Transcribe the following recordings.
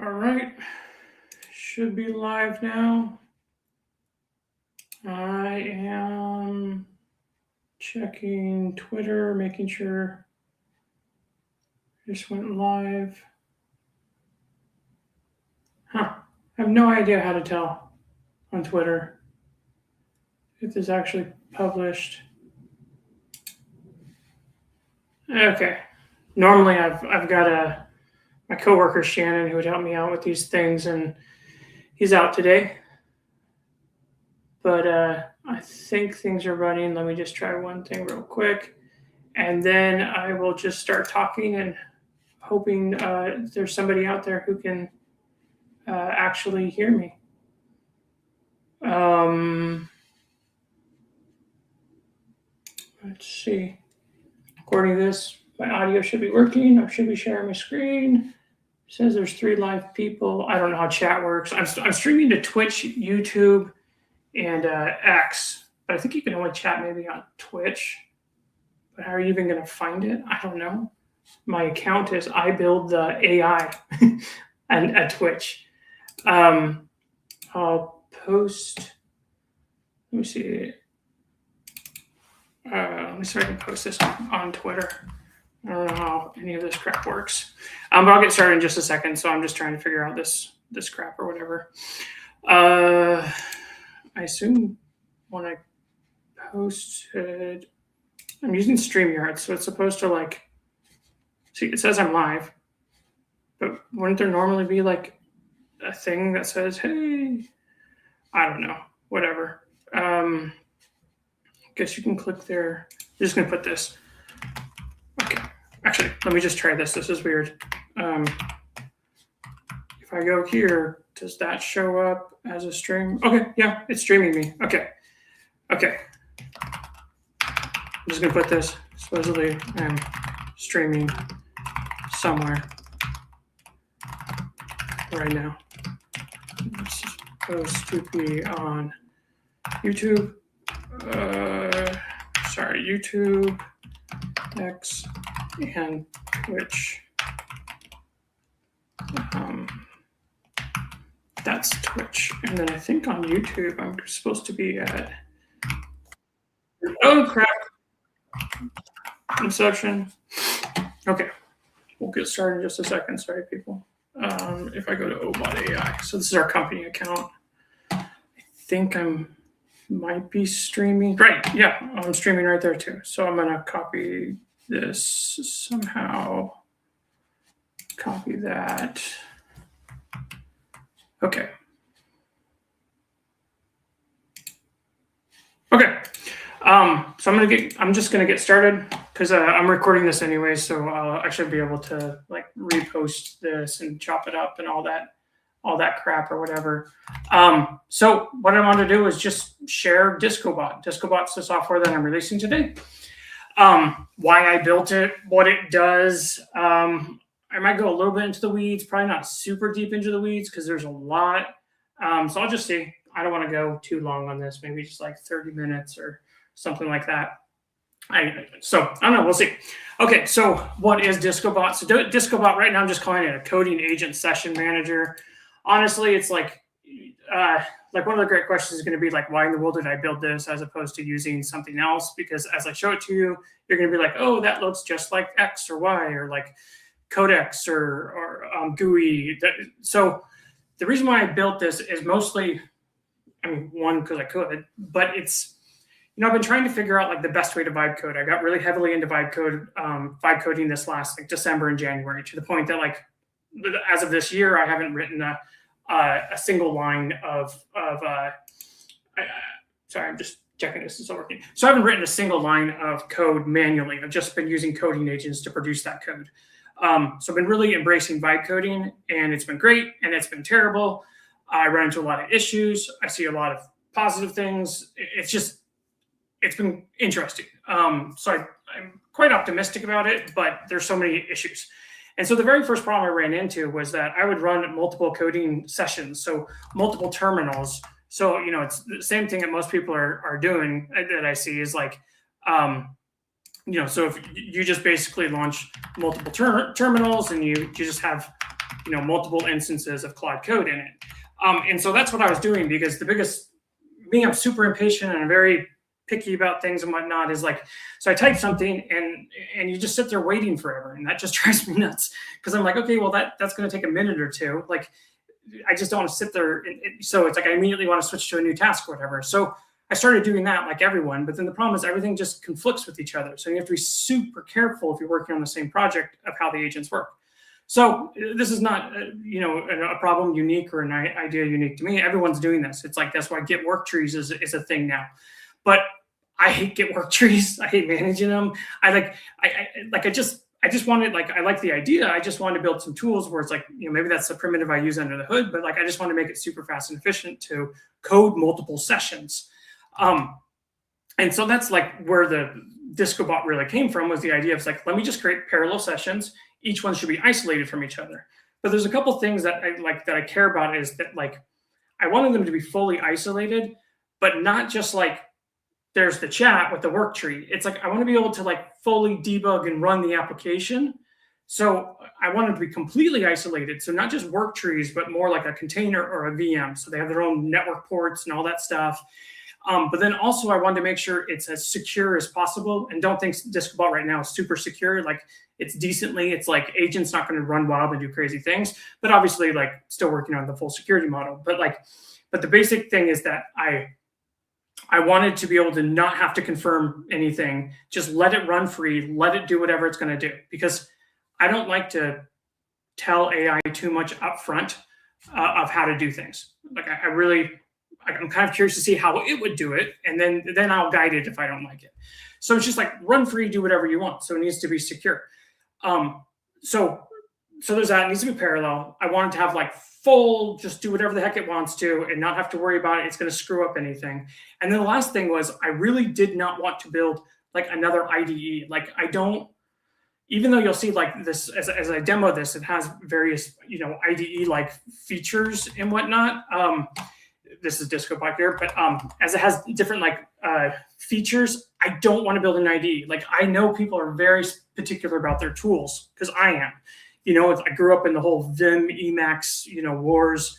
All right, should be live now. I am checking Twitter, making sure this went live. I have no idea how to tell on Twitter if this actually published. Okay. Normally I've got my coworker Shannon who would help me out with these things, and he's out today. But I think things are running. Let me just try one thing real quick, and then I will just start talking and hoping there's somebody out there who can actually hear me. Let's see. According to this, my audio should be working. I should be sharing my screen. It says there's 3 live people. I don't know how chat works. I'm streaming to Twitch, YouTube, and X, but I think you can only chat maybe on Twitch. But how are you even going to find it? I don't know. My account is I build the AI and at Twitch. I'll post. Let me see. Let me see if I can post this on Twitter. I don't know how any of this crap works. But I'll get started in just a second. So I'm just trying to figure out this crap or whatever. I assume when I posted, I'm using StreamYard, so it's supposed to see, it says I'm live, but wouldn't there normally be a thing that says, hey, I don't know, whatever. I guess you can click there. I'm just going to put this. Okay. Actually, let me just try this. This is weird. If I go here, does that show up as a stream? Okay. Yeah, it's streaming me. Okay. I'm just going to put this. Supposedly, I'm streaming somewhere right now. It's supposed to be on YouTube. YouTube, X, and Twitch. That's Twitch. And then I think on YouTube, I'm supposed to be at... Oh, crap. Inception. Okay. We'll get started in just a second. Sorry, people. If I go to Obot AI. So this is our company account. I think might be streaming. Right. Yeah, I'm streaming right there too. So I'm going to copy this somehow. Copy that. Okay. So I'm just gonna get started because I'm recording this anyway, so I should be able to repost this and chop it up and all that crap or whatever. So what I want to do is just share Discobot. Discobot's the software that I'm releasing today. Why I built it, what it does. I might go a little bit into the weeds, probably not super deep into the weeds because there's a lot. So I'll just see. I don't want to go too long on this, maybe just 30 minutes or something like that. So I don't know, we'll see. Okay, so what is Discobot? So Discobot right now, I'm just calling it a coding agent session manager. Honestly, it's one of the great questions is going to be why in the world did I build this as opposed to using something else? Because as I show it to you, you're going to be like, oh, that looks just like X or Y or Codex or GUI. So the reason why I built this is mostly, one, because I could, but it's, I've been trying to figure out the best way to vibe code. I got really heavily into vibe coding this last December and January to the point that as of this year, I haven't written a single line of sorry, I'm just checking this is working. So I haven't written a single line of code manually. I've just been using coding agents to produce that code. So I've been really embracing vibe coding, and it's been great, and it's been terrible. I run into a lot of issues. I see a lot of positive things. It's been interesting. So I'm quite optimistic about it, but there's so many issues. And so the very first problem I ran into was that I would run multiple coding sessions, so multiple terminals. So, it's the same thing that most people are doing that I see is so if you just basically launch multiple terminals and you just have multiple instances of Claude Code in it. And so that's what I was doing, because I'm super impatient and I'm very picky about things and whatnot, is like, so I type something and you just sit there waiting forever. And that just drives me nuts, because I'm like, okay, well, that's going to take a minute or two. Like, I just don't want to sit there. So it's like, I immediately want to switch to a new task or whatever. So I started doing that like everyone, but then the problem is everything just conflicts with each other. So you have to be super careful if you're working on the same project of how the agents work. So this is not, a problem unique or an idea unique to me. Everyone's doing this. It's like, that's why Git work trees is a thing now. But I hate Git work trees. I hate managing them. I just wanted, like, I like the idea. I just wanted to build some tools where it's like, maybe that's the primitive I use under the hood, but like, I just want to make it super fast and efficient to code multiple sessions. And so that's like where the Discobot really came from, was the idea of like, let me just create parallel sessions. Each one should be isolated from each other. But there's a couple things that I care about, is that like, I wanted them to be fully isolated, but not just like, there's the chat with the work tree. It's like, I want to be able to like fully debug and run the application. So I want them to be completely isolated. So not just work trees, but more like a container or a VM. So they have their own network ports and all that stuff. But then also I wanted to make sure it's as secure as possible. And don't think Discobot right now is super secure. Like, it's like agents not going to run wild and do crazy things, but obviously like still working on the full security model. But the basic thing is that I wanted to be able to not have to confirm anything, just let it run free, let it do whatever it's going to do, because I don't like to tell AI too much upfront of how to do things. Like, I'm kind of curious to see how it would do it, and then I'll guide it if I don't like it. So it's just like, run free, do whatever you want. So it needs to be secure. So there's that. It needs to be parallel. I wanted to have like full, just do whatever the heck it wants to and not have to worry about it. It's going to screw up anything. And then the last thing was, I really did not want to build like another IDE. Like, even though you'll see like this, as I demo this, it has various, IDE like features and whatnot. This is Discobot here, but as it has different like features, I don't want to build an IDE. Like, I know people are very particular about their tools, because I am. I grew up in the whole Vim, Emacs, wars,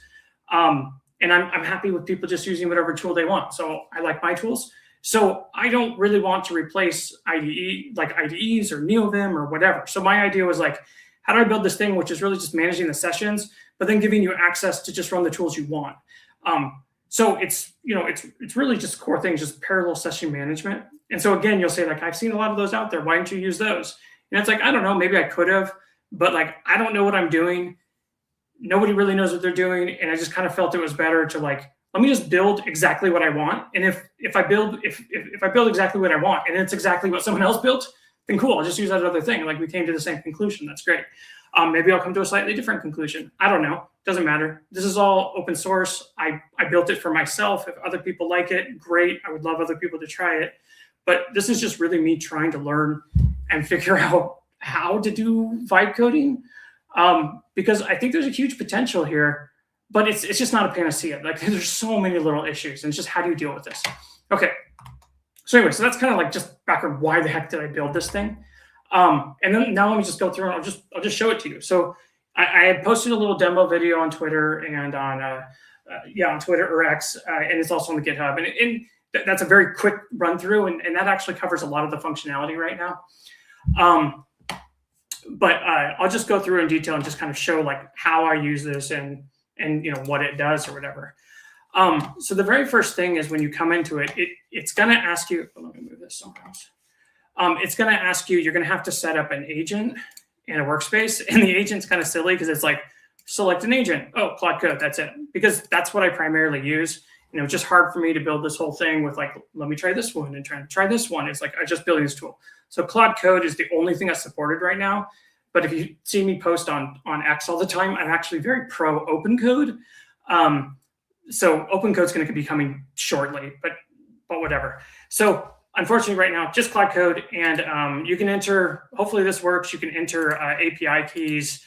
and I'm happy with people just using whatever tool they want. So I like my tools. So I don't really want to replace IDE, like IDEs or NeoVim or whatever. So my idea was like, how do I build this thing, which is really just managing the sessions, but then giving you access to just run the tools you want. So it's really just core things, just parallel session management. And so again, you'll say like, I've seen a lot of those out there. Why didn't you use those? And it's like, I don't know, maybe I could have, but like, I don't know what I'm doing. Nobody really knows what they're doing. And I just kind of felt it was better to like, let me just build exactly what I want. And if I build exactly what I want and it's exactly what someone else built, then cool, I'll just use that other thing. Like, we came to the same conclusion. That's great. Maybe I'll come to a slightly different conclusion. I don't know. Doesn't matter. This is all open source. I built it for myself. If other people like it, great. I would love other people to try it. But this is just really me trying to learn and figure out how to do vibe coding, because I think there's a huge potential here, but it's just not a panacea. Like, there's so many little issues, and it's just, how do you deal with this? Okay. So anyway, so that's kind of like just background. Why the heck did I build this thing? And then now let me just go through and I'll just show it to you. So I had posted a little demo video on Twitter and on Twitter or X, and it's also on the GitHub. And that's a very quick run through, and that actually covers a lot of the functionality right now. But I'll just go through in detail and just kind of show like how I use this and what it does or whatever. So the very first thing is, when you come into it, it's going to ask you. Let me move this somewhere else. It's going to ask you. You're going to have to set up an agent in a workspace, and the agent's kind of silly because it's like, select an agent. Oh, Claude Code. That's it, because that's what I primarily use. It's just hard for me to build this whole thing with like, let me try this one and try this one. It's like, I just building this tool. So Claude Code is the only thing that's supported right now. But if you see me post on X all the time, I'm actually very pro open code. So open code is going to be coming shortly, but whatever. So unfortunately right now, just Claude Code, and you can enter, hopefully this works. You can enter API keys.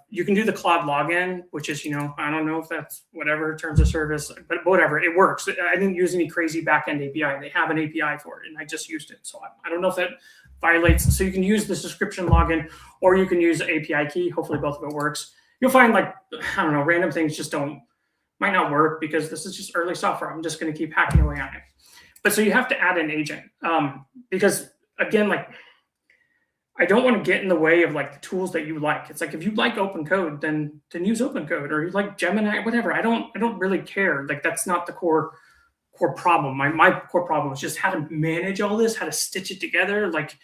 You can do the Claude login, which is, I don't know if that's whatever terms of service, but whatever, it works. I didn't use any crazy backend API. They have an API for it, and I just used it. So I don't know if that violates. So you can use the subscription login, or you can use API key. Hopefully both of it works. you'll find like, I don't know, random things just might not work because this is just early software. I'm just going to keep hacking away on it. But so you have to add an agent because again, like I don't want to get in the way of like the tools that you like. It's like if you like open code, then use open code, or you like Gemini, whatever. I don't really care. Like that's not the core problem. My core problem is just how to manage all this, how to stitch it together. Like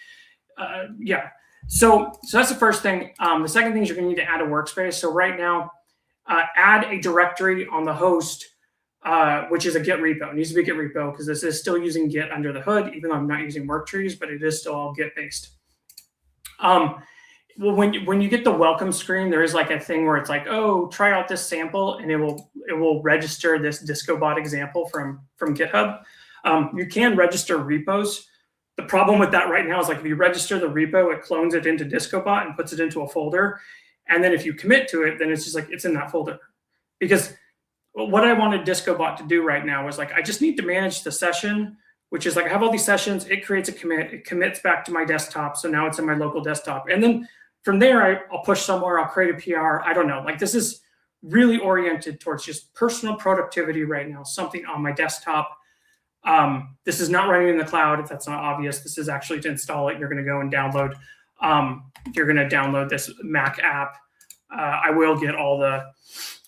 yeah. So that's the first thing. The second thing is you're going to need to add a workspace. So right now, add a directory on the host, which is a Git repo. It needs to be a Git repo because this is still using Git under the hood, even though I'm not using work trees, but it is still all Git based. Well, when you get the welcome screen, there is like a thing where it's like, oh, try out this sample, and it will register this Discobot example from GitHub. You can register repos. The problem with that right now is like if you register the repo, it clones it into Discobot and puts it into a folder. And then if you commit to it, then it's just like it's in that folder. Because what I wanted Discobot to do right now was like, I just need to manage the session, which is like I have all these sessions, it creates a commit, it commits back to my desktop. So now it's in my local desktop. And then from there, I'll push somewhere, I'll create a PR. I don't know. Like this is really oriented towards just personal productivity right now, something on my desktop. This is not running in the cloud, if that's not obvious. This is actually to install it. You're going to go and download. You're going to download this Mac app. I will get all the,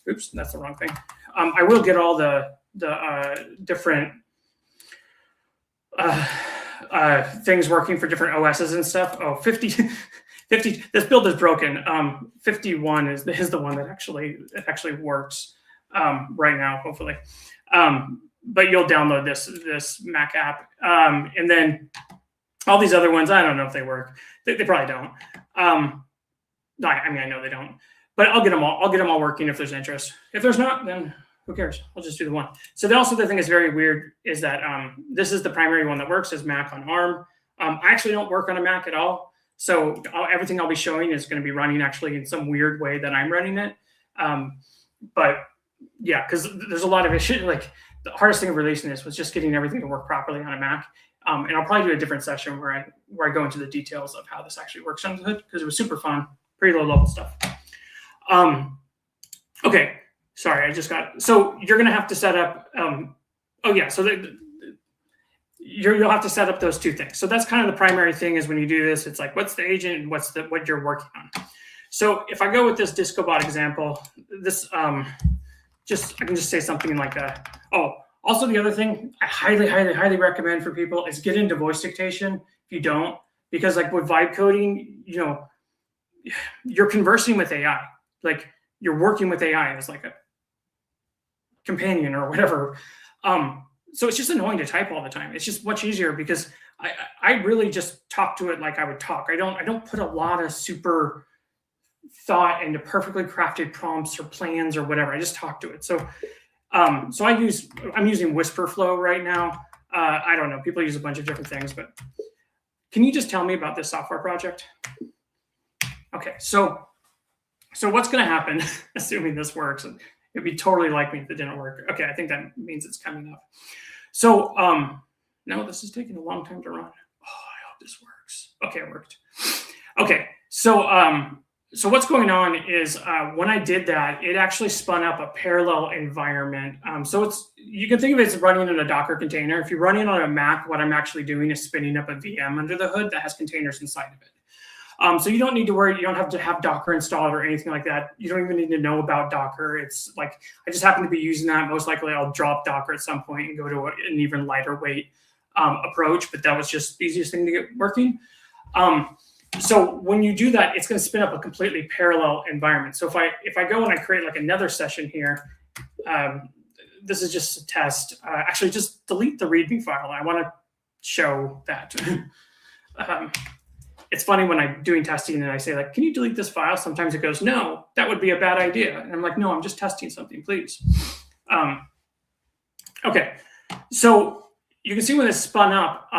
oops, that's the wrong thing. I will get all the different things working for different OSs and stuff. Oh, 50, this build is broken. 51 is the one that actually works right now, hopefully. But you'll download this Mac app, and then all these other ones. I don't know if they work. They probably don't. I mean, I know they don't. But I'll get them all. I'll get them all working if there's interest. If there's not, then who cares? I'll just do the one. So the thing that's very weird is that this is the primary one that works is Mac on ARM. I actually don't work on a Mac at all. So everything I'll be showing is going to be running actually in some weird way that I'm running it. But yeah, because there's a lot of issues. Like the hardest thing of releasing this was just getting everything to work properly on a Mac. And I'll probably do a different session where I go into the details of how this actually works under the hood because it was super fun, pretty low level stuff. Okay, sorry, so you're going to have to set up. Oh yeah, so you'll have to set up those two things. So that's kind of the primary thing is when you do this, it's like what's the agent and what you're working on. So if I go with this Discobot example, this I can just say something like that. Oh, also the other thing I highly recommend for people is get into voice dictation if you don't, because like with vibe coding, you're conversing with AI, like you're working with AI as like a companion or whatever. So it's just annoying to type all the time. It's just much easier because I really just talk to it like I would talk. I don't put a lot of super thought into perfectly crafted prompts or plans or whatever. I just talk to it. So I'm using Whisperflow right now. I don't know. People use a bunch of different things, but can you just tell me about this software project? Okay, so what's going to happen, assuming this works, and it'd be totally like me if it didn't work. Okay, I think that means it's coming up. So no, this is taking a long time to run. Oh, I hope this works. Okay, it worked. Okay, so what's going on is when I did that, it actually spun up a parallel environment. So you can think of it as running in a Docker container. If you're running on a Mac, what I'm actually doing is spinning up a VM under the hood that has containers inside of it. So you don't need to worry. You don't have to have Docker installed or anything like that. You don't even need to know about Docker. It's like I just happen to be using that. Most likely I'll drop Docker at some point and go to an even lighter weight approach. But that was just the easiest thing to get working. So when you do that, it's going to spin up a completely parallel environment. So if I go and I create like another session here, this is just a test. Actually, just delete the README file. I want to show that. It's funny when I'm doing testing and I say like, can you delete this file? Sometimes it goes, no, that would be a bad idea. And I'm like, no, I'm just testing something, please. Okay, so you can see when it's spun up,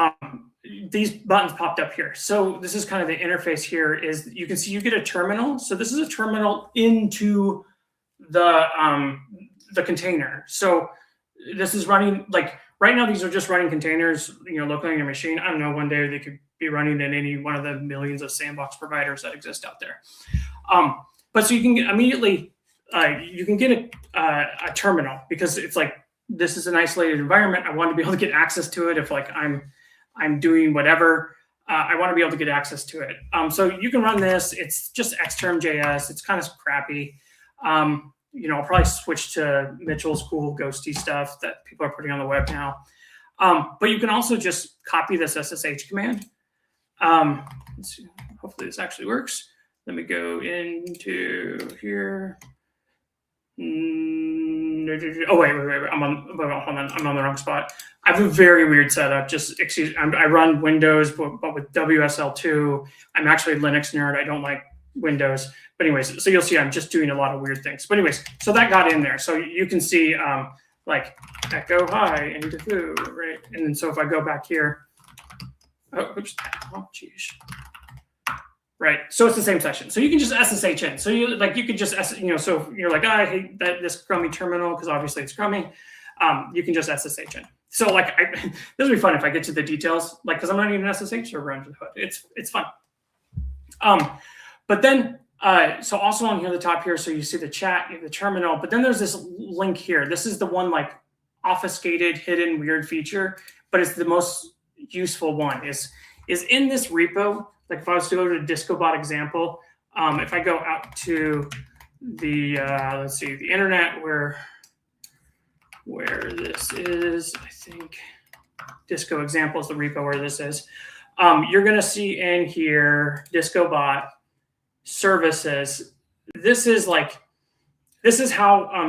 these buttons popped up here. So this is kind of the interface here is you can see you get a terminal. So this is a terminal into the container. So this is running like right now, these are just running containers, locally on your machine. I don't know, one day they could be running in any one of the millions of sandbox providers that exist out there. But so you can immediately, you can get a terminal, because it's like, this is an isolated environment. I want to be able to get access to it if like I'm doing whatever. I want to be able to get access to it. So you can run this. It's just Xterm.js. It's kind of crappy. I'll probably switch to Mitchell's cool ghosty stuff that people are putting on the web now. But you can also just copy this SSH command. Let's see. Hopefully this actually works. Let me go into here. Oh, wait. I'm on the wrong spot. I have a very weird setup. Just excuse. I run Windows, but with WSL2. I'm actually a Linux nerd. I don't like Windows. But anyways, so you'll see I'm just doing a lot of weird things. But anyways, so that got in there. So you can see like echo hi into who, right? And then so if I go back here, oh, oops, oh, geez. Right, so it's the same session. So you can just SSH in. So you could just, so if you're like, I hate this crummy terminal, because obviously it's crummy. You can just SSH in. So like, this will be fun if I get to the details, like, because I'm not even SSH server under the hood. It's fun. But then, so also on here, the top here, so you see the chat, you have the terminal, but then there's this link here. This is the one like obfuscated, hidden, weird feature, but it's the most useful one. Is in this repo. Like if I was to go to the Discobot example, if I go out to the, let's see, the internet where this is, I think Disco example is the repo where this is. You're going to see in here, Discobot services. This is how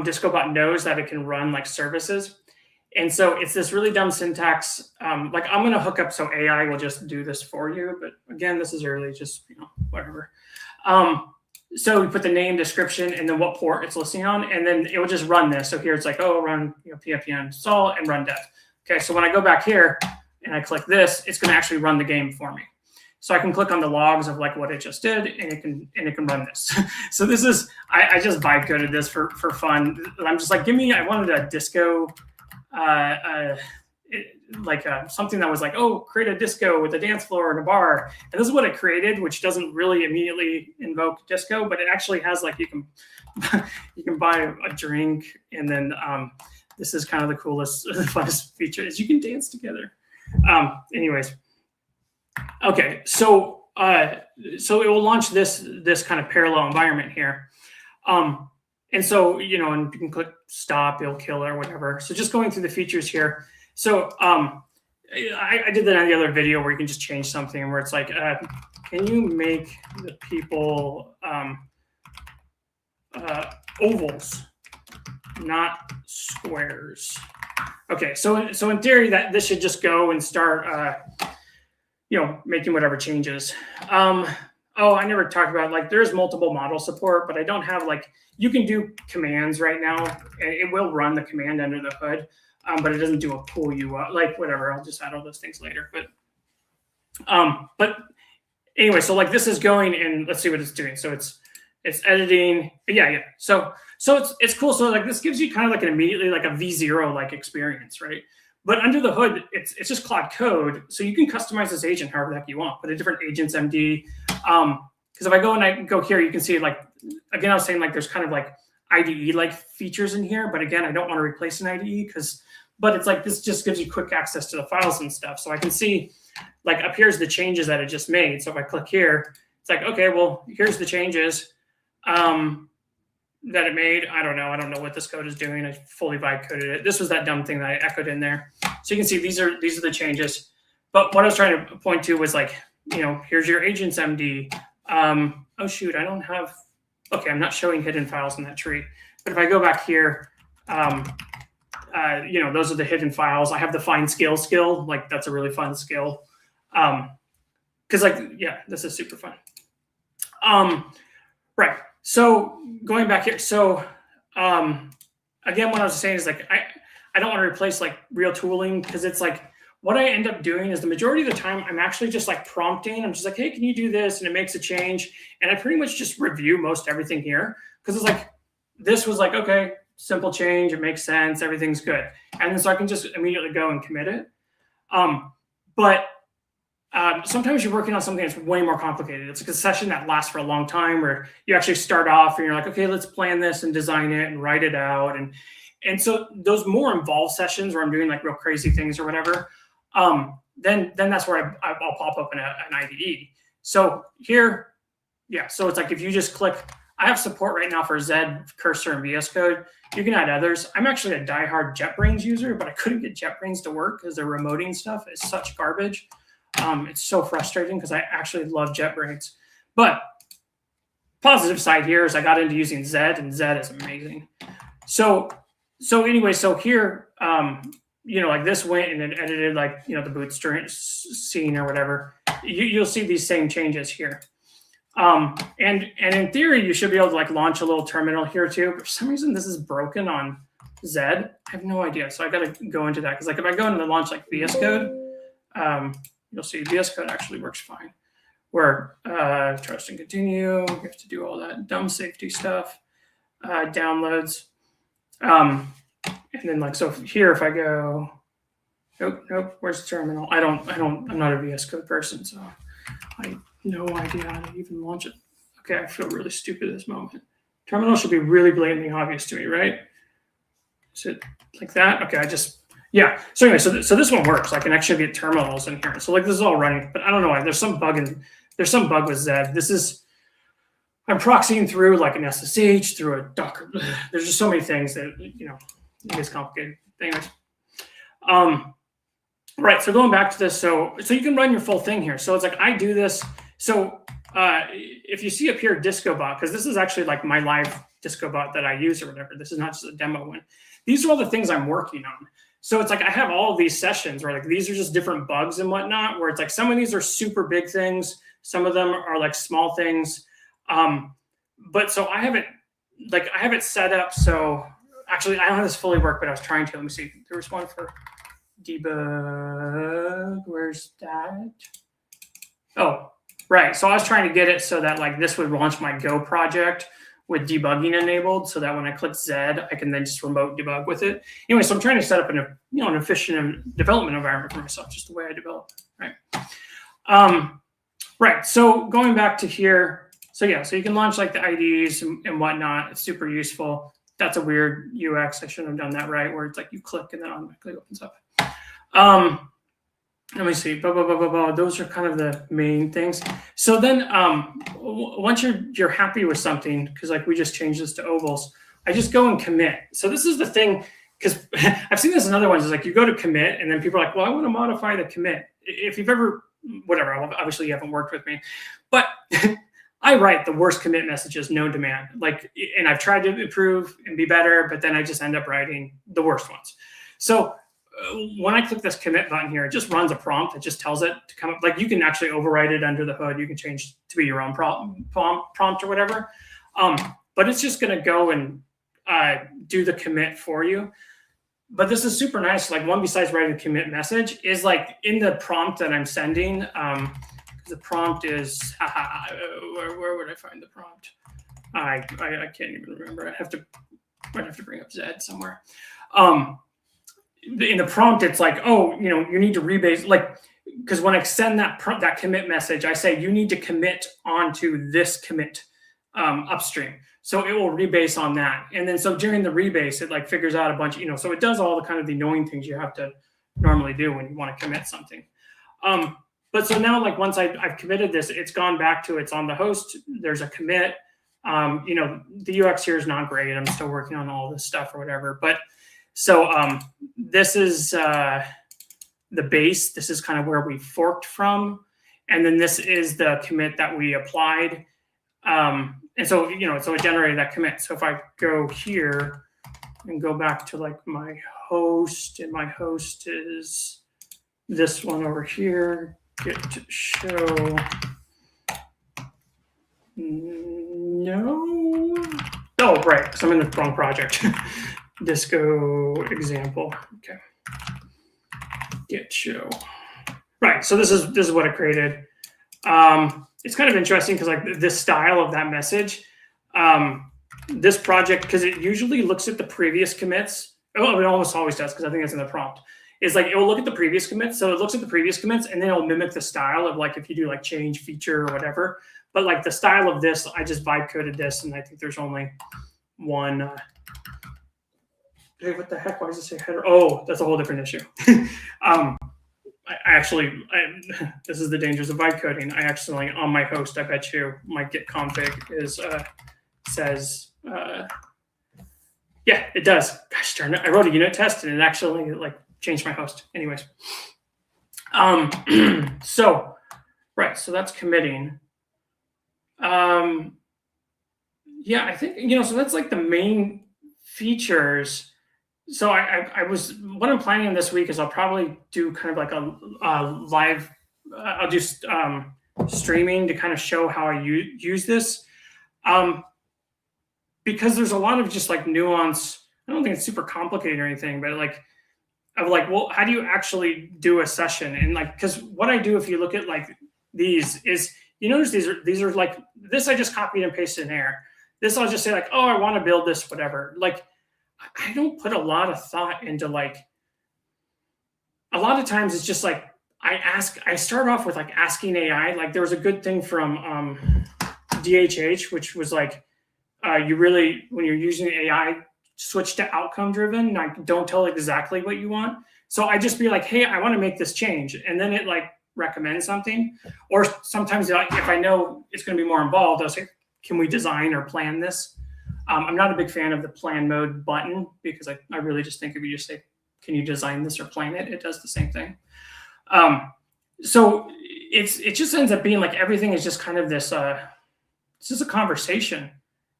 Discobot knows that it can run like services. And so it's this really dumb syntax. Like I'm going to hook up so AI will just do this for you. But again, this is early, just, whatever. So we put the name, description, and then what port it's listening on. And then it will just run this. So here it's like, oh, run pfp install and run dev. Okay, so when I go back here and I click this, it's going to actually run the game for me. So I can click on the logs of like what it just did, and it can run this. So this is, I just vibe coded this for fun. I'm just like, I wanted a disco, something that was like, oh, create a disco with a dance floor and a bar. And this is what it created, which doesn't really immediately invoke disco, but it actually has like, you can buy a drink, and then this is kind of the coolest, the funnest feature is you can dance together. Anyways, okay, so it will launch this kind of parallel environment here. And so, and you can click stop, it'll kill or whatever. So just going through the features here. So I did that on the other video where you can just change something where it's like, can you make the people ovals, not squares? Okay, so in theory that this should just go and start, making whatever changes. Oh, I never talked about, like, there's multiple model support, but I don't have, like, you can do commands right now. It will run the command under the hood, but it doesn't do a pull UI, like, whatever. I'll just add all those things later. But anyway, so, like, this is going, and let's see what it's doing. So it's editing. Yeah. So it's cool. So, like, this gives you kind of, like, an immediately, like, a V0, like, experience, right? But under the hood, it's just Cloud Code. So you can customize this agent however the heck you want. Put a different agents MD. Because if I go here, you can see, like, again, I was saying, like, there's kind of like IDE-like features in here. But again, I don't want to replace an IDE but it's like this just gives you quick access to the files and stuff. So I can see, like, up here's the changes that it just made. So if I click here, it's like, okay, well, here's the changes that it made. I don't know what this code is doing. I fully vibe coded it. This was that dumb thing that I echoed in there. So you can see these are the changes. But what I was trying to point to was, like, here's your agents MD. Oh shoot, I don't have. Okay, I'm not showing hidden files in that tree. But if I go back here, those are the hidden files. I have the find scale skill. Like, that's a really fun skill. Because, like, yeah, this is super fun. Right. So going back here, so again, what I was saying is, like, I don't want to replace, like, real tooling, because it's like what I end up doing is the majority of the time I'm actually just, like, prompting. I'm just like, hey, can you do this? And it makes a change. And I pretty much just review most everything here, because it's like, this was like, okay, simple change. It makes sense. Everything's good. And then so I can just immediately go and commit it. But sometimes you're working on something that's way more complicated. It's like a session that lasts for a long time where you actually start off and you're like, okay, let's plan this and design it and write it out. And so those more involved sessions where I'm doing like real crazy things or whatever, then that's where I'll pop up an IDE. So here, yeah, so it's like if you just click, I have support right now for Z, Cursor, and VS Code. You can add others. I'm actually a diehard JetBrains user, but I couldn't get JetBrains to work because their remoting stuff is such garbage. It's so frustrating because I actually love JetBrains. But positive side here is I got into using Z, and Z is amazing. So anyway, so here, like this went and it edited like, the bootstrap scene or whatever. You'll see these same changes here. And in theory, you should be able to like launch a little terminal here too. But for some reason, this is broken on Z. I have no idea. So I got to go into that because like if I go into launch like VS Code, you'll see VS Code actually works fine. Where trust and continue, you have to do all that dumb safety stuff, downloads, and then like so here if I go, nope, where's the terminal? I'm not a VS Code person, so I no idea how to even launch it. Okay, I feel really stupid at this moment. Terminal should be really blatantly obvious to me, right? Is it like that? Okay, yeah. So anyway, so this one works. I can actually get terminals in here. So like this is all running, but I don't know why. There's some bug with Z. I'm proxying through like an SSH through a Docker. There's just so many things that it gets complicated. Anyways, right. So going back to this, so you can run your full thing here. So it's like I do this. So if you see up here Discobot, because this is actually like my live Discobot that I use or whatever. This is not just a demo one. These are all the things I'm working on. So it's like I have all of these sessions where like these are just different bugs and whatnot, where it's like some of these are super big things. Some of them are like small things. But so I have it set up. So actually I don't have this fully work, but I was trying to. Let me see. There was one for debug. Where's that? Oh, right. So I was trying to get it so that like this would launch my Go project with debugging enabled, so that when I click Z, I can then just remote debug with it. Anyway, so I'm trying to set up an efficient development environment for myself, just the way I develop, right? Right. So going back to here, so yeah, so you can launch like the IDs and whatnot. It's super useful. That's a weird UX. I shouldn't have done that right, where it's like you click and then automatically opens up. Let me see. Those are kind of the main things. So then once you're happy with something, because like we just changed this to ovals, I just go and commit. So this is the thing, because I've seen this in other ones. Is like you go to commit, and then people are like, well, I want to modify the commit. If you've ever, whatever, obviously you haven't worked with me, but I write the worst commit messages known to man. Like, and I've tried to improve and be better, but then I just end up writing the worst ones. So when I click this commit button here, it just runs a prompt. It just tells it to come up. Like you can actually overwrite it under the hood. You can change to be your own prompt or whatever. But it's just going to go and do the commit for you. But this is super nice. Like one besides writing a commit message is like in the prompt that I'm sending. The prompt is, where would I find the prompt? I can't even remember. I'd have to bring up Z somewhere. In the prompt, it's like, oh, you need to rebase, like, because when I send that commit message, I say you need to commit onto this commit upstream. So it will rebase on that. And then so during the rebase, it like figures out a bunch of, so it does all the kind of the annoying things you have to normally do when you want to commit something. But so now, like once I've committed this, it's gone back to it's on the host. There's a commit. The UX here is not great. I'm still working on all this stuff or whatever. But so this is the base. This is kind of where we forked from. And then this is the commit that we applied. And so, so it generated that commit. So if I go here and go back to like my host, and my host is this one over here, get to show. No. Oh, right. So I'm in the wrong project. Disco example. Okay. Get show. Right. So this is what I created. It's kind of interesting because like this style of that message, this project, because it usually looks at the previous commits. Oh, it almost always does because I think it's in the prompt. is like, it will look at the previous commits. So it looks at the previous commits and then it'll mimic the style of like, if you do like change feature or whatever, but like the style of this, I just vibe coded this. And I think there's only one, hey, what the heck? Why does it say header? Oh, that's a whole different issue. This is the dangers of vibe coding. I actually, on my host, I bet you my git config is, says, yeah, it does. Gosh darn it. I wrote a unit test and it actually like changed my host. Anyways. So that's committing. Yeah, I think, so that's like the main features. So what I'm planning on this week is I'll probably do kind of like a live, I'll do streaming to kind of show how I use this. Because there's a lot of just like nuance. I don't think it's super complicated or anything, but like, well, how do you actually do a session? And like, because what I do, if you look at like these, is you notice these are like this. I just copied and pasted in there. This I'll just say like, oh, I want to build this, whatever. Like, I don't put a lot of thought into like. A lot of times it's just like I start off with like asking AI. Like there was a good thing from DHH, which was like. You really, when you're using AI, switch to outcome driven. Like, don't tell exactly what you want. So I just be like, hey, I want to make this change. And then it like recommends something. Or sometimes if I know it's going to be more involved, I'll say, can we design or plan this? I'm not a big fan of the plan mode button because I really just think if you just say, can you design this or plan it? It does the same thing. So it just ends up being like everything is just kind of this, it's just a conversation.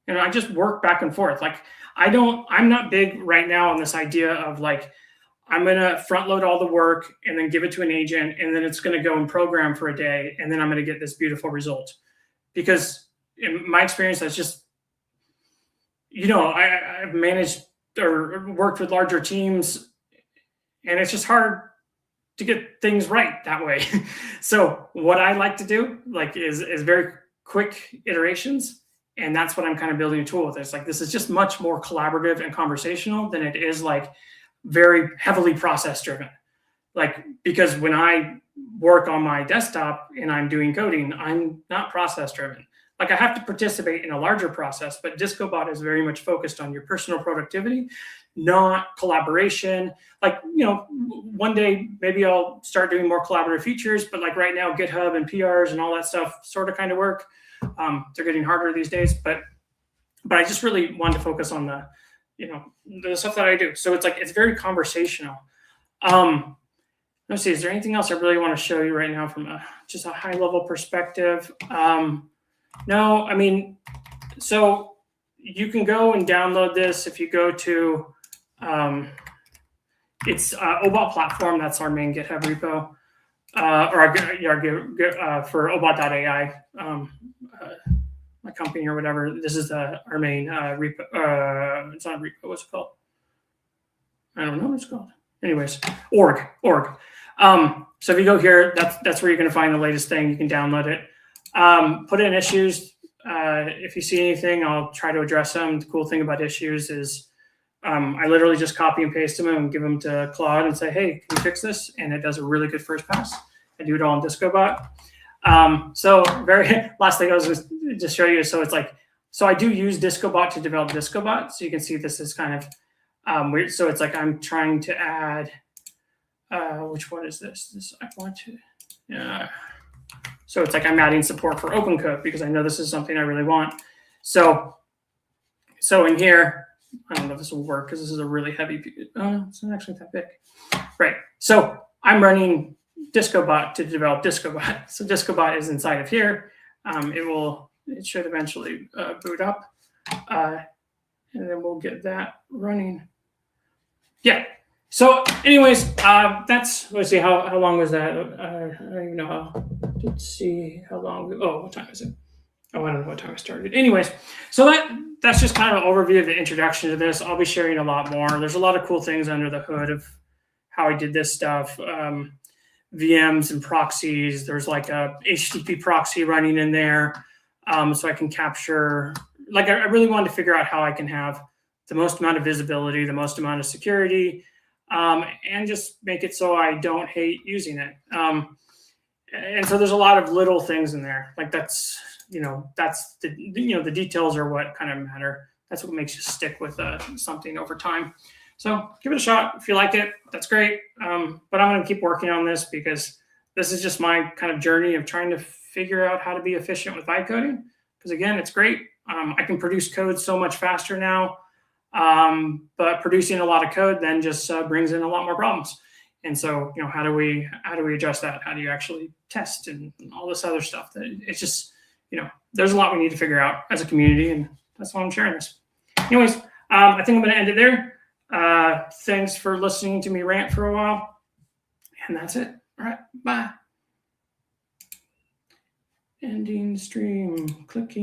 I just work back and forth. Like I'm not big right now on this idea of like, I'm going to front load all the work and then give it to an agent. And then it's going to go and program for a day. And then I'm going to get this beautiful result. Because in my experience, that's just, I've managed or worked with larger teams and it's just hard to get things right that way. So what I like to do like is very quick iterations. And that's what I'm kind of building a tool with. It's like, this is just much more collaborative and conversational than it is like very heavily process driven. Like, because when I work on my desktop and I'm doing coding, I'm not process driven. Like I have to participate in a larger process, but Discobot is very much focused on your personal productivity, not collaboration. Like, one day maybe I'll start doing more collaborative features, but like right now, GitHub and PRs and all that stuff sort of kind of work. They're getting harder these days, but I just really want to focus on the stuff that I do. So it's like, it's very conversational. Let's see, is there anything else I really want to show you right now from just a high level perspective? No, I mean, so you can go and download this if you go to, it's OBOT platform. That's our main GitHub repo. For obot.ai, my company or whatever. This is our main repo. It's not a repo. What's it called? I don't know what it's called. Anyways, org. So if you go here, that's where you're going to find the latest thing. You can download it. Put in issues. If you see anything, I'll try to address them. The cool thing about issues is I literally just copy and paste them and give them to Claude and say, hey, can you fix this? And it does a really good first pass. I do it all in Discobot. So very last thing I was just show you. So it's like, so I do use Discobot to develop Discobot. So you can see this is kind of weird. So it's like I'm trying to add, which one is this? This I want to, yeah. So it's like I'm adding support for open code because I know this is something I really want. So in here, I don't know if this will work because this is a really heavy, it's not actually that big. Right. So I'm running Discobot to develop Discobot. So Discobot is inside of here. It should eventually boot up. And then we'll get that running. Yeah. So anyways, let's see, how long was that? I don't even know how, let's see how long, what time is it? Oh, I don't know what time I started. Anyways, so that's just kind of an overview of the introduction to this. I'll be sharing a lot more. There's a lot of cool things under the hood of how I did this stuff. VMs and proxies. There's like a HTTP proxy running in there. So I can capture, like I really wanted to figure out how I can have the most amount of visibility, the most amount of security, and just make it so I don't hate using it. And so there's a lot of little things in there. Like that's the details are what kind of matter. That's what makes you stick with something over time. So give it a shot. If you like it, that's great. But I'm going to keep working on this because this is just my kind of journey of trying to figure out how to be efficient with vibe coding. Because again, it's great. I can produce code so much faster now. But producing a lot of code then just brings in a lot more problems. And so, how do we adjust that? How do you actually test and all this other stuff? It's just, there's a lot we need to figure out as a community, and that's why I'm sharing this. Anyways, I think I'm going to end it there. Thanks for listening to me rant for a while, and that's it. All right, bye. Ending stream, clicking.